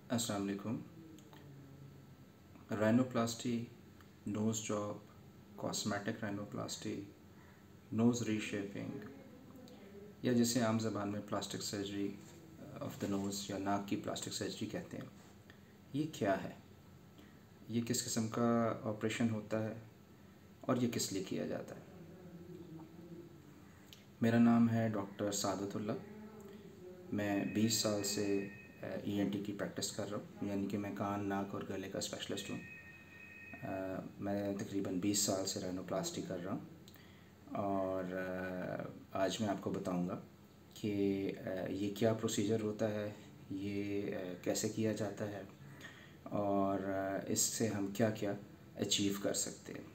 अस्सलाम वालेकुम। Rhinoplasty, nose job, cosmetic rhinoplasty, nose reshaping, या जिसे आम ज़बान में plastic surgery of the nose या नाक की प्लास्टिक सर्जरी कहते हैं, ये क्या है? ये किस किस्म का ऑपरेशन होता है और ये किस लिए किया जाता है? मेरा नाम है डॉक्टर सादतुल्लाह। मैं 20 साल से ईएनटी की प्रैक्टिस कर रहा हूँ, यानी कि मैं कान, नाक और गले का स्पेशलिस्ट हूँ। मैं तकरीबन 20 साल से राइनोप्लास्टी कर रहा हूँ और आज मैं आपको बताऊँगा कि ये क्या प्रोसीजर होता है, ये कैसे किया जाता है और इससे हम क्या क्या अचीव कर सकते हैं।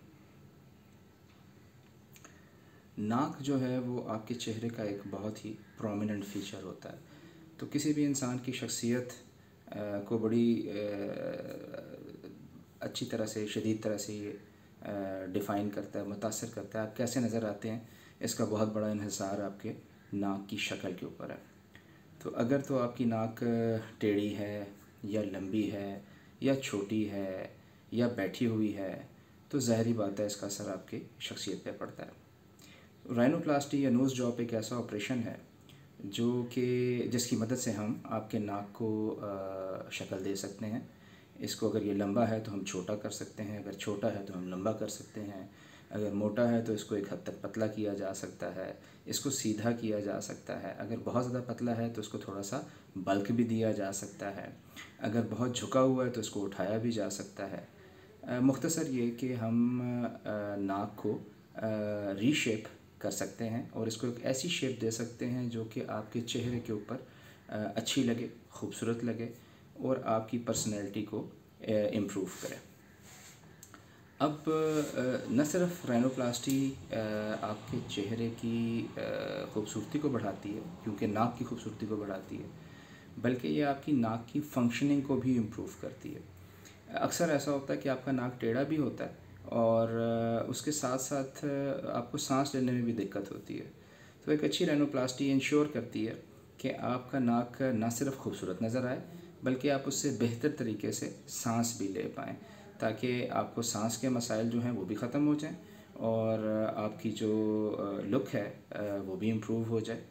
नाक जो है वो आपके चेहरे का एक बहुत ही प्रोमिनेंट फीचर होता है। तो किसी भी इंसान की शख्सियत को बड़ी अच्छी तरह से, शदीद तरह से डिफ़ाइन करता है, मुतासर करता है। आप कैसे नज़र आते हैं, इसका बहुत बड़ा इन्हिसार आपके नाक की शक्ल के ऊपर है। तो अगर तो आपकी नाक टेढ़ी है या लंबी है या छोटी है या बैठी हुई है, तो ज़ाहिरी बात है इसका असर आपकी शख्सियत पे पड़ता है। राइनोप्लास्टी या नोज़ जॉब एक ऐसा ऑपरेशन है जो कि जिसकी मदद से हम आपके नाक को शक्ल दे सकते हैं। इसको अगर ये लंबा है तो हम छोटा कर सकते हैं, अगर छोटा है तो हम लंबा कर सकते हैं, अगर मोटा है तो इसको एक हद तक पतला किया जा सकता है, इसको सीधा किया जा सकता है, अगर बहुत ज़्यादा पतला है तो इसको थोड़ा सा बल्क भी दिया जा सकता है, अगर बहुत झुका हुआ है तो इसको उठाया भी जा सकता है। मुख्तसर ये कि हम नाक को रीशेप कर सकते हैं और इसको एक ऐसी शेप दे सकते हैं जो कि आपके चेहरे के ऊपर अच्छी लगे, खूबसूरत लगे और आपकी पर्सनैलिटी को इम्प्रूव करे। अब न सिर्फ राइनोप्लास्टी आपके चेहरे की खूबसूरती को बढ़ाती है, क्योंकि नाक की खूबसूरती को बढ़ाती है, बल्कि ये आपकी नाक की फंक्शनिंग को भी इम्प्रूव करती है। अक्सर ऐसा होता है कि आपका नाक टेढ़ा भी होता है और उसके साथ साथ आपको सांस लेने में भी दिक्कत होती है। तो एक अच्छी राइनोप्लास्टी इंश्योर करती है कि आपका नाक ना सिर्फ खूबसूरत नज़र आए, बल्कि आप उससे बेहतर तरीके से सांस भी ले पाएँ, ताकि आपको सांस के मसाइल जो हैं वो भी ख़त्म हो जाएं और आपकी जो लुक है वो भी इम्प्रूव हो जाए।